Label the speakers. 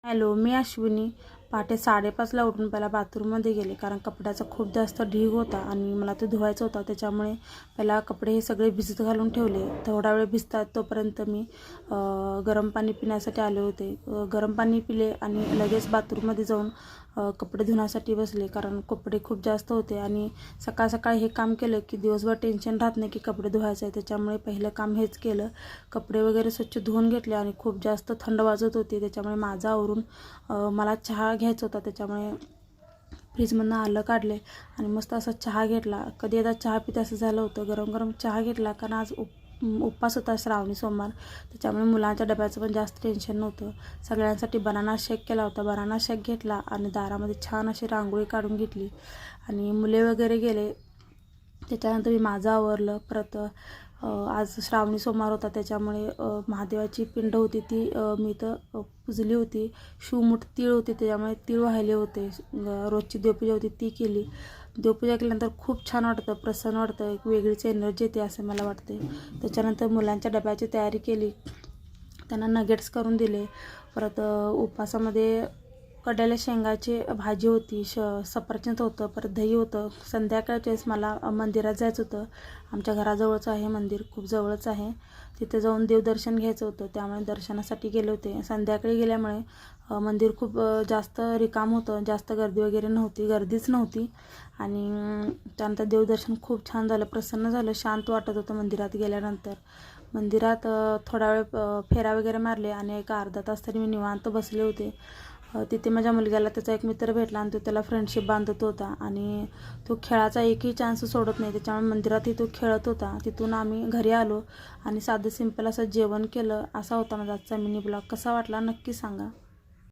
Speaker 1: Hello, मी अश्विनी. पहाटे 5:30ला उठून पहिला बाथरूममध्ये गेले, कारण कपड्याचा खूप जास्त ढीग होता आणि मला ते धुवायचं होता. त्याच्यामुळे पहिला कपडे हे सगळे भिजत घालून ठेवले. थोडा वेळ भिजतात तोपर्यंत मी गरम पाणी पिण्यासाठी आले होते. गरम पाणी पिले आणि लगेच बाथरूममध्ये जाऊन कपडे धुण्यासाठी बसले, कारण कपडे खूप जास्त होते आणि सकाळ सकाळी हे काम केलं की दिवसभर टेन्शन राहत नाही की कपडे धुवायचं आहे. त्याच्यामुळे पहिलं काम हेच केलं. कपडे वगैरे स्वच्छ धुवून घेतले आणि खूप जास्त थंड वाजत होती. त्याच्यामुळे माझं आवरून मला चहा घ्यायचा होता. त्याच्यामुळे फ्रीजमधून आलं काढले आणि मस्त असा चहा घेतला. कधी एकदा चहा पिते असं झालं होतं. गरम गरम चहा घेतला, कारण आज उपवास होता, श्रावणी सोमवार. त्याच्यामुळे मुलांच्या डब्याचं पण जास्त टेन्शन नव्हतं. सगळ्यांसाठी बनाना शेक केला होता. बनाना शेक घेतला आणि दारामध्ये छान अशी रांगोळी काढून घेतली आणि मुले वगैरे गेले. त्याच्यानंतर मी माझं आवरलं. परत आज श्रावणी सोमवार होता, त्याच्यामुळे महादेवाची पिंड होती ती मी तर पुजली होती. शिवमुठ तीळ होते, त्याच्यामुळे तीळ वाहिले होते. रोजची देवपूजा होती ती केली. देवपूजा केल्यानंतर खूप छान वाटतं, प्रसन्न वाटतं, एक वेगळीच एनर्जी येते असं मला वाटते. त्याच्यानंतर मुलांच्या डब्याची तयारी केली, त्यांना नगेट्स करून दिले. परत उपवासामध्ये कड्याला शेंगाची भाजी होती, सफरचंद होतं, परत दही होतं. संध्याकाळच्या वेळेस मला मंदिरात जायचं होतं. आमच्या घराजवळच आहे मंदिर, खूप जवळच आहे. तिथे जाऊन देवदर्शन घ्यायचं होतं, त्यामुळे दर्शनासाठी गेले होते. संध्याकाळी गेल्यामुळे मंदिर खूप जास्त रिकाम होतं, जास्त गर्दी वगैरे नव्हती, गर्दीच नव्हती. आणि त्यानंतर देवदर्शन खूप छान झालं, प्रसन्न झालं, शांत वाटत होतं मंदिरात गेल्यानंतर. मंदिरात थोडा वेळ फेरा वगैरे मारले आणि एक अर्धा तास तरी मी निवांत बसले होते. तिथे माझ्या मुलग्याला त्याचा एक मित्र भेटला आणि तो त्याला फ्रेंडशिप बांधत होता आणि तो खेळाचा एकही चान्स सोडत नाही. त्याच्यामुळे मंदिरातही तो खेळत होता. तिथून आम्ही घरी आलो आणि साधं सिंपल असं जेवण केलं. असा होता माझा आजचा मिनी ब्लॉग. कसा वाटला नक्की सांगा.